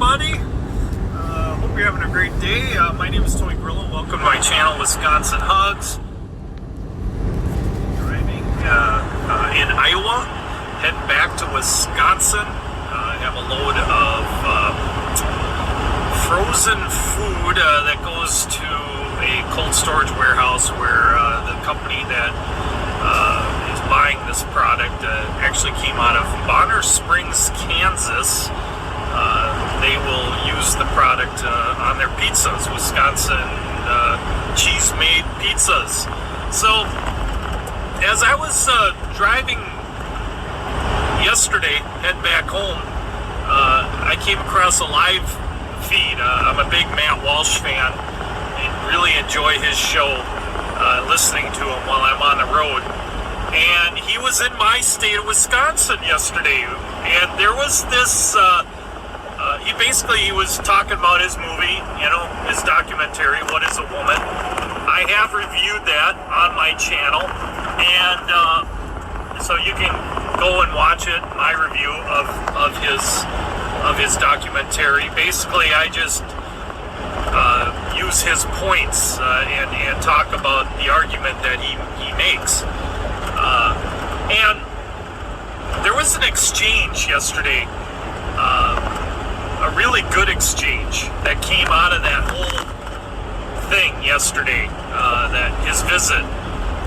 everybody. Hope you're having a great day. My name is Tony Grillo. Welcome to my channel, Wisconsin Hugs. Driving in Iowa, heading back to Wisconsin. I have a load of frozen food that goes to a cold storage warehouse where the company that is buying this product actually came out of Bonner Springs, Kansas. They will use the product on their pizzas, Wisconsin cheese-made pizzas. So, as I was driving yesterday, head back home, I came across a live feed. I'm a big Matt Walsh fan and really enjoy his show, listening to him while I'm on the road. And he was in my state of Wisconsin yesterday, and there was this... He was talking about his movie, his documentary, What is a Woman? I have reviewed that on my channel, and so you can go and watch it, my review of his documentary. Basically, I just use his points and talk about the argument that he makes. And there was an exchange yesterday, a really good exchange that came out of that whole thing yesterday, that his visit.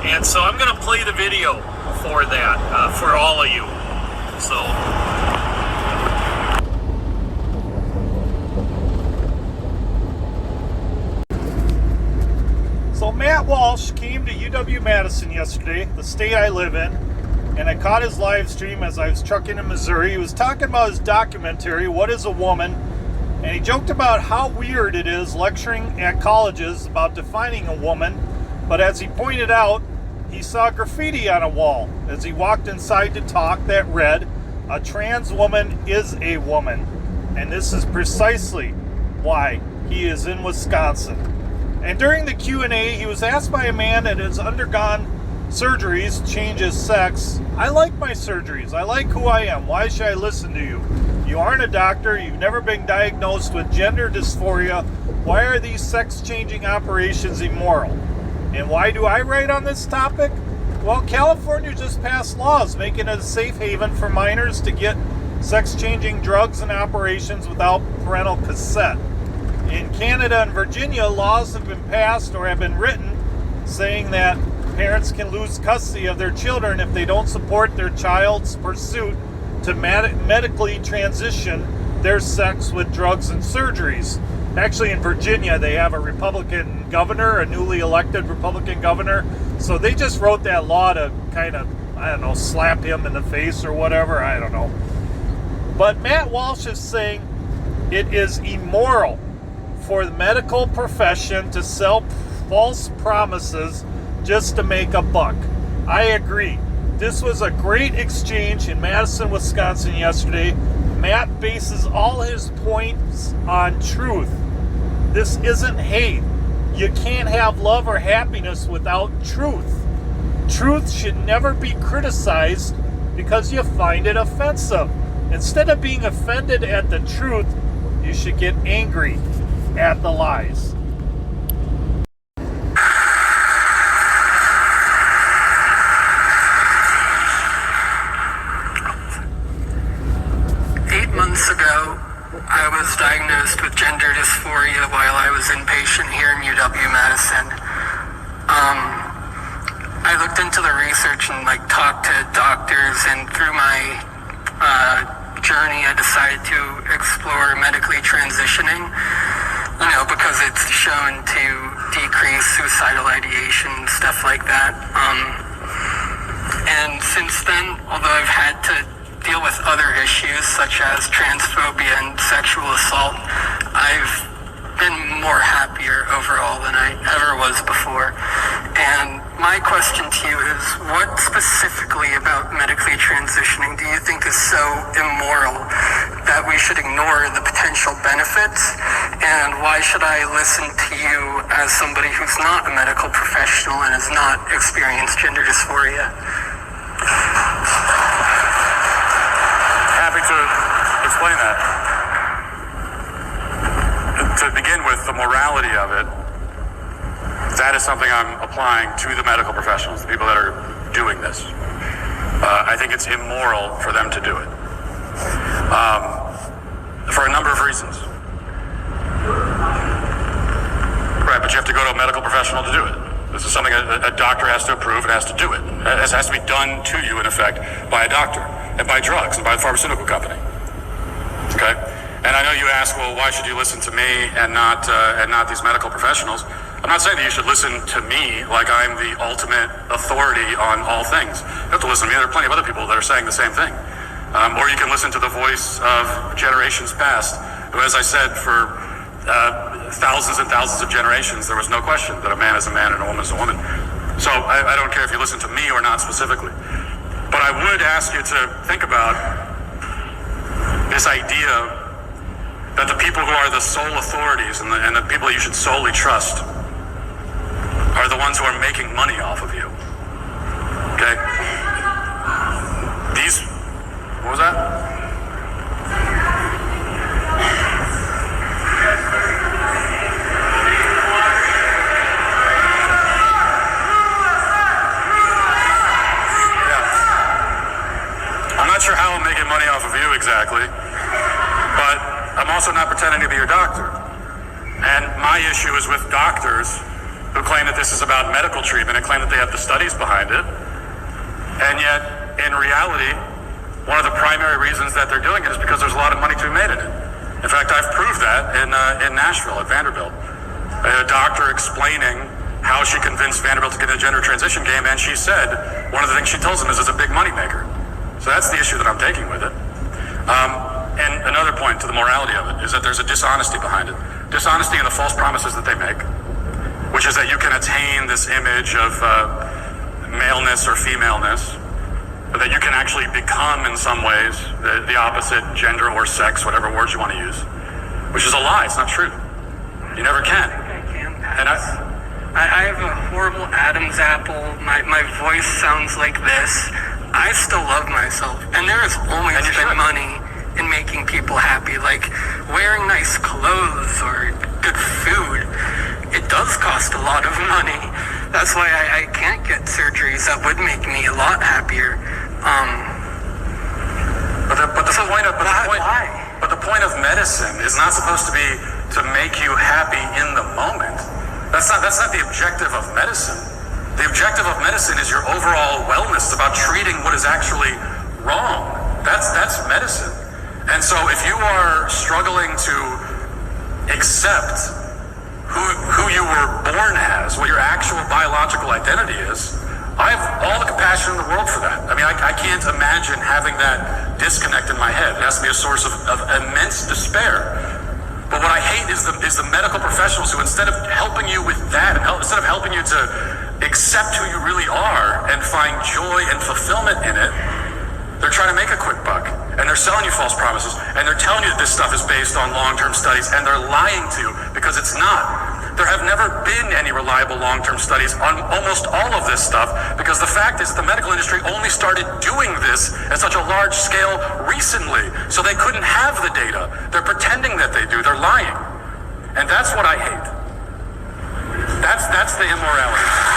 And so I'm going to play the video for that, for all of you. So Matt Walsh came to UW Madison yesterday, the state I live in, and I caught his live stream as I was trucking in Missouri. He was talking about his documentary, What is a Woman? And he joked about how weird it is lecturing at colleges about defining a woman. But as he pointed out, he saw graffiti on a wall as he walked inside to talk that read, "A trans woman is a woman." And this is precisely why he is in Wisconsin. And during the Q&A, he was asked by a man that has undergone surgeries to change his sex. I like my surgeries. I like who I am. Why should I listen to you? You aren't a doctor. You've never been diagnosed with gender dysphoria. Why are these sex-changing operations immoral? And why do I write on this topic? Well, California just passed laws making it a safe haven for minors to get sex-changing drugs and operations without parental consent. In Canada and Virginia, laws have been passed or have been written saying that parents can lose custody of their children if they don't support their child's pursuit to medically transition their sex with drugs and surgeries. Actually, in Virginia, they have a Republican governor, a newly elected Republican governor. So they just wrote that law to kind of, slap him in the face or whatever. I don't know. But Matt Walsh is saying it is immoral for the medical profession to sell false promises just to make a buck. I agree. This was a great exchange in Madison, Wisconsin yesterday. Matt bases all his points on truth. This isn't hate. You can't have love or happiness without truth. Truth should never be criticized because you find it offensive. Instead of being offended at the truth, you should get angry at the lies. I was diagnosed with gender dysphoria while I was inpatient here in UW Madison. I looked into the research and talked to doctors, and through my journey I decided to explore medically transitioning, because it's shown to decrease suicidal ideation, stuff like that. And since then, although I've had to deal with other issues such as transphobia and sexual assault, I've been more happier overall than I ever was before. And my question to you is, what specifically about medically transitioning do you think is so immoral that we should ignore the potential benefits? And why should I listen to you as somebody who's not a medical professional and has not experienced gender dysphoria? Happy to explain that. morality of it, that is something I'm applying to the medical professionals, the people that are doing this. I think it's immoral for them to do it. For a number of reasons. Right, but you have to go to a medical professional to do it. This is something a doctor has to approve and has to do it. It has to be done to you, in effect, by a doctor, and by drugs, and by the pharmaceutical company. Okay? And I know you ask, well, why should you listen to me and not these medical professionals? I'm not saying that you should listen to me like I'm the ultimate authority on all things. You have to listen to me. There are plenty of other people that are saying the same thing. Or you can listen to the voice of generations past, who, as I said, for thousands and thousands of generations, there was no question that a man is a man and a woman is a woman. So I don't care if you listen to me or not specifically. But I would ask you to think about this idea that the people who are the sole authorities and the people you should solely trust are the ones who are making money off of you. Okay? What was that? I'm not sure how I'm making money off of you exactly, but I'm also not pretending to be your doctor. And my issue is with doctors who claim that this is about medical treatment and claim that they have the studies behind it. And yet, in reality, one of the primary reasons that they're doing it is because there's a lot of money to be made in it. In fact, I've proved that in Nashville at Vanderbilt. A doctor explaining how she convinced Vanderbilt to get in the gender transition game, and she said one of the things she tells them is it's a big moneymaker. So that's the issue that I'm taking with it. And another point to the morality of it is that there's a dishonesty behind it. Dishonesty in the false promises that they make, which is that you can attain this image of maleness or femaleness, but that you can actually become, in some ways, the opposite gender or sex, whatever words you want to use, which is a lie. It's not true. You never can. I can pass. I have a horrible Adam's apple. My voice sounds like this. I still love myself, and there has always been money in making people happy, like wearing nice clothes or good food. It does cost a lot of money. That's why I can't get surgeries that would make me a lot happier. But the point of medicine is not supposed to be to make you happy in the moment. That's not the objective of medicine. The objective of medicine is your overall wellness. It's about treating what is actually wrong. That's medicine. And so if you are struggling to accept who you were born as, what your actual biological identity is, I have all the compassion in the world for that. I mean, I can't imagine having that disconnect in my head. It has to be a source of immense despair. But what I hate is the medical professionals who, instead of helping you with that, and instead of helping you to accept who you really are and find joy and fulfillment in it, they're trying to make a quick buck. And they're selling you false promises. And they're telling you that this stuff is based on long-term studies. And they're lying to you because it's not. There have never been any reliable long-term studies on almost all of this stuff, because the fact is the medical industry only started doing this at such a large scale recently. So they couldn't have the data. They're pretending that they do. They're lying. And that's what I hate. That's the immorality.